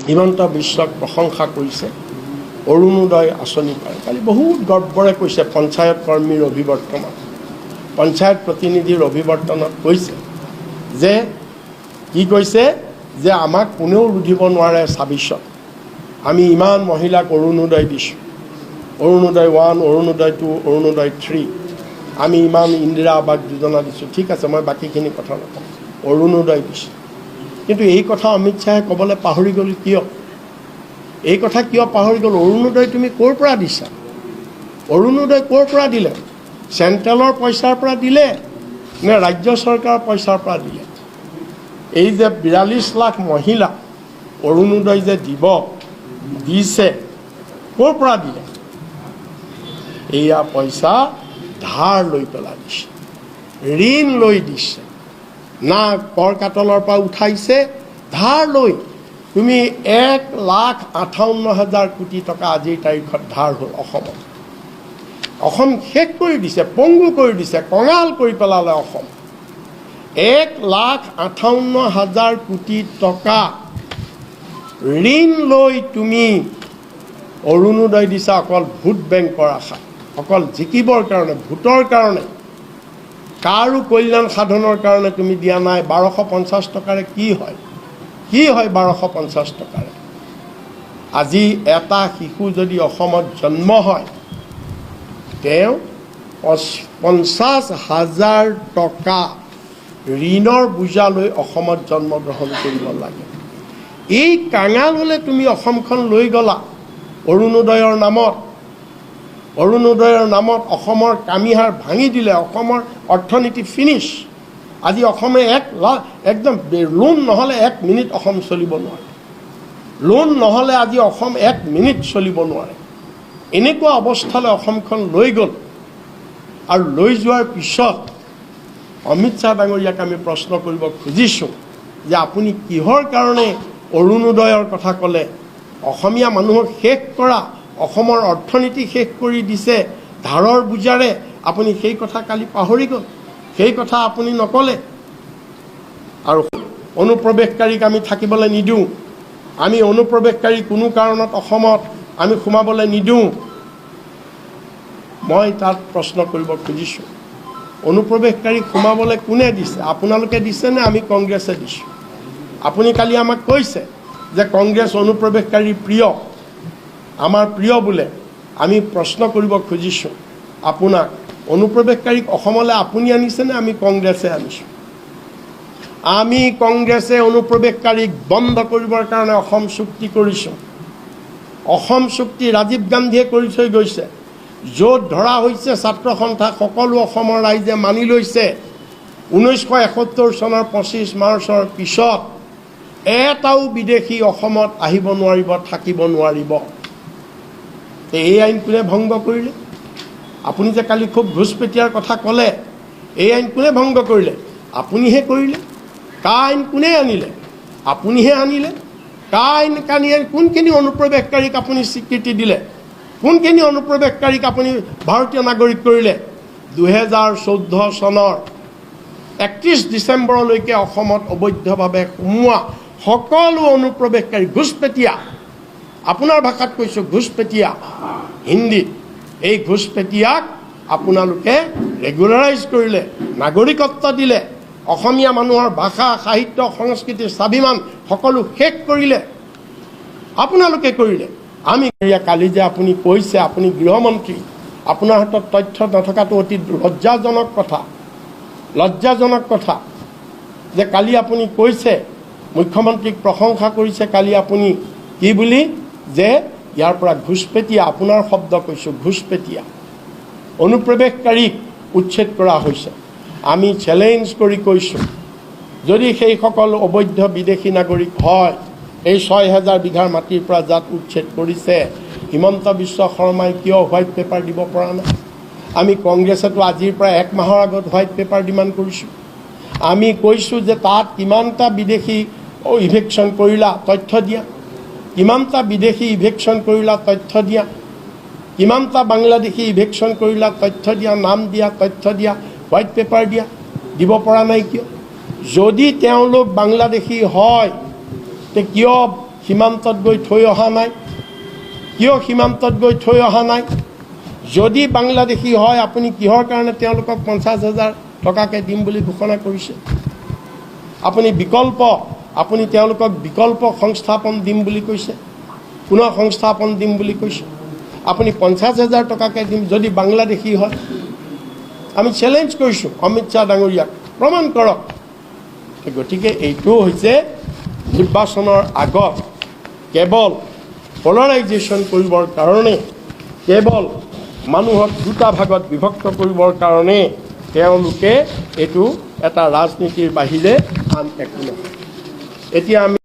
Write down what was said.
হিমন্ত বিশ্বক প্ৰশংসা কৰিছে অৰুণোদয় আঁচনি পায়। কালি বহুত গৰ্বৰে কৈছে পঞ্চায়ত কৰ্মীৰ অভিৱৰ্তনত, পঞ্চায়ত প্ৰতিনিধিৰ অভিৱৰ্তনত কৈছে যে কি কৈছে যে আমাক কোনেও ৰুধিব নোৱাৰে ২৬ত, আমি ইমান মহিলাক অৰুণোদয় দিছোঁ, অৰুণোদয় 1, অৰুণোদয় 2, অৰুণোদয় 3, আমি ইমান ইন্দিৰা আৱাস যোজনা দিছোঁ। ঠিক আছে, মই বাকীখিনি কথা নকওঁ, অৰুণোদয় দিছোঁ। কিন্তু এই কথা অমিত শ্বাহে ক'বলৈ পাহৰি গ'ল কিয়? এই কথা কিয় পাহৰি গ'ল? অৰুণোদয় তুমি ক'ৰ পৰা দিছা? অৰুণোদয় ক'ৰ পৰা দিলে? চেণ্ট্ৰেলৰ পইচাৰ পৰা দিলে নে ৰাজ্য চৰকাৰৰ পইচাৰ পৰা দিলে? এই যে ৪২ লাখ মহিলা অৰুণোদয় যে দিছে ক'ৰ পৰা দিলে? এয়া পইচা ধাৰ লৈ পেলাই দিছে, ঋণ লৈ দিছে, না কৰ কাটলৰ পৰা উঠাইছে, ধাৰ লৈ। তুমি ১,৫৮,০০০ কোটি টকা আজিৰ তাৰিখত ধাৰ হ'ল অসমত। অসম শেষ কৰি দিছে, পংগু কৰি দিছে, কঙাল কৰি পেলালে অসম। ১,৫৮,০০০ কোটি টকা ঋণ লৈ তুমি অৰুণোদয় দিছা অকল ভোট বেংকৰ আশা, অকল জিকিবৰ কাৰণে, ভোটৰ কাৰণে, কাৰো কল্যাণ সাধনৰ কাৰণে তুমি দিয়া নাই। ১২৫০ টকাৰে কি হয়? কি হয় ১২৫০ টকাৰে? আজি এটা শিশু যদি অসমত জন্ম হয়, তেওঁ ৫০,০০০ টকা ঋণৰ বোজা লৈ অসমত জন্মগ্ৰহণ কৰিব লাগে। এই কাঙাল হ'লে তুমি অসমখন লৈ গ'লা অৰুণোদয়ৰ নামত। অৰুণোদয়ৰ নামত অসমৰ কামিহাৰ ভাঙি দিলে, অসমৰ অৰ্থনীতি ফিনিছ। আজি অসমে একদম লোন নহ'লে ১ মিনিট অসম চলিব নোৱাৰে, লোন নহ'লে আজি অসম ১ মিনিট চলিব নোৱাৰে। এনেকুৱা অৱস্থালৈ অসমখন লৈ গ'ল। আৰু লৈ যোৱাৰ পিছত অমিত শ্বাহ ডাঙৰীয়াক আমি প্ৰশ্ন কৰিব খুজিছোঁ যে আপুনি কিহৰ কাৰণে অৰুণোদয়ৰ কথা ক'লে? অসমীয়া মানুহক শেষ কৰা, অসমৰ অৰ্থনীতি শেষ কৰি দিছে ধাৰৰ বোজাৰে। আপুনি সেই কথা কালি পাহৰি গ'ল, সেই কথা আপুনি নক'লে। আৰু অনুপ্ৰৱেশকাৰীক আমি থাকিবলৈ নিদিওঁ, আমি অনুপ্ৰৱেশকাৰী কোনো কাৰণত অসমত আমি সোমাবলৈ নিদিওঁ। মই তাত প্ৰশ্ন কৰিব খুজিছোঁ, অনুপ্ৰৱেশকাৰীক সোমাবলৈ কোনে দিছে? আপোনালোকে দিছে নে আমি কংগ্ৰেছে দিছোঁ? আপুনি কালি আমাক কৈছে যে কংগ্ৰেছ অনুপ্ৰৱেশকাৰীৰ প্ৰিয়, আমাৰ প্ৰিয় বোলে। আমি প্ৰশ্ন কৰিব খুজিছোঁ আপোনাক, অনুপ্ৰৱেশকাৰীক অসমলৈ আপুনি আনিছে নে আমি কংগ্ৰেছে আনিছোঁ? আমি কংগ্ৰেছে অনুপ্ৰৱেশকাৰীক বন্ধ কৰিবৰ কাৰণে অসম চুক্তি কৰিছোঁ। অসম চুক্তি ৰাজীৱ গান্ধীয়ে কৰি থৈ গৈছে। য'ত ধৰা হৈছে ছাত্ৰ সন্থা সকলো অসমৰ ৰাইজে মানি লৈছে। 1971 চনৰ 25 মাৰ্চৰ পিছত এটাও বিদেশী অসমত আহিব নোৱাৰিব, থাকিব নোৱাৰিব। এই আইন কোনে ভংগ কৰিলে? আপুনি যে কালি খুব ঘুচপেটীয়াৰ কথা ক'লে, এই আইন কোনে ভংগ কৰিলে? আপুনিহে কৰিলে। কা আইন কোনে আনিলে? আপুনিহে আনিলে। কা আইন কোনখিনি অনুপ্ৰৱেশকাৰীক আপুনি স্বীকৃতি দিলে? কোনখিনি অনুপ্ৰৱেশকাৰীক আপুনি ভাৰতীয় নাগৰিক কৰিলে? 2014 চনৰ 31 ডিচেম্বৰলৈকে অসমত অবৈধভাৱে সোমোৱা সকলো অনুপ্ৰৱেশকাৰী ঘুচপেটীয়া, আপোনাৰ ভাষাত কৈছোঁ ঘুচপেটীয়া হিন্দীত, এই ঘুচপেটীয়াক আপোনালোকে ৰেগুলাৰাইজ কৰিলে, নাগৰিকত্ব দিলে, অসমীয়া মানুহৰ ভাষা, সাহিত্য, সংস্কৃতি, স্বাভিমান সকলো শেষ কৰিলে, আপোনালোকে কৰিলে। আমি কালি যে আপুনি কৈছে, আপুনি গৃহমন্ত্ৰী, আপোনাৰ হাতত তথ্য নথকাটো অতি লজ্জাজনক কথা, লজ্জাজনক কথা যে কালি আপুনি কৈছে, মুখ্যমন্ত্ৰীক প্ৰশংসা কৰিছে কালি আপুনি কি বুলি, যে ইয়াৰ পৰা ঘুচপেটীয়া, আপোনাৰ শব্দ কৈছোঁ ঘুচপেটীয়া অনুপ্ৰৱেশকাৰীক উচ্ছেদ কৰা হৈছে। আমি চেলেঞ্জ কৰি কৈছোঁ, যদি সেইসকল অবৈধ বিদেশী নাগৰিক হয়, এই 6,000 বিঘাৰ মাটিৰ পৰা যাত উচ্ছেদ কৰিছে, হিমন্ত বিশ্ব শৰ্মাই কিয় হোৱাইট পেপাৰ দিব পৰা নাই? আমি কংগ্ৰেছেতো আজিৰ পৰা 1 মাহৰ আগত হোৱাইট পেপাৰ ডিমাণ্ড কৰিছোঁ। আমি কৈছোঁ যে তাত কিমানটা বিদেশী ইভেকশ্যন কৰিলা তথ্য দিয়া, কিমানটা বিদেশী ইভেকশ্যন কৰিলা তথ্য দিয়া, কিমানটা বাংলাদেশী ইভেকশ্যন কৰিলা তথ্য দিয়া, নাম দিয়া, তথ্য দিয়া, হোৱাইট পেপাৰ দিয়া, দিব পৰা নাই কিয়? যদি তেওঁলোক বাংলাদেশী হয় তে কিয় সীমান্তত গৈ থৈ অহা নাই? কিয় সীমান্তত গৈ থৈ অহা নাই? যদি বাংলাদেশী হয় আপুনি কিহৰ কাৰণে তেওঁলোকক 50,000 টকাকৈ দিম বুলি ঘোষণা কৰিছে? আপুনি তেওঁলোকক বিকল্প সংস্থাপন দিম বুলি কৈছে, পুনৰ সংস্থাপন দিম বুলি কৈছে। আপুনি 50,000 টকাকৈ দিম যদি বাংলাদেশী হয়। আমি চেলেঞ্জ কৰিছোঁ অমিত শ্বাহ ডাঙৰীয়াক, প্ৰমাণ কৰক। গতিকে এইটো হৈছে নিৰ্বাচনৰ আগত কেৱল পলাৰাইজেশ্যন কৰিবৰ কাৰণে, কেৱল মানুহক দুটা ভাগত বিভক্ত কৰিবৰ কাৰণে তেওঁলোকে এইটো এটা ৰাজনীতিৰ বাহিৰে আন একো নহয়। এতিয়া আমি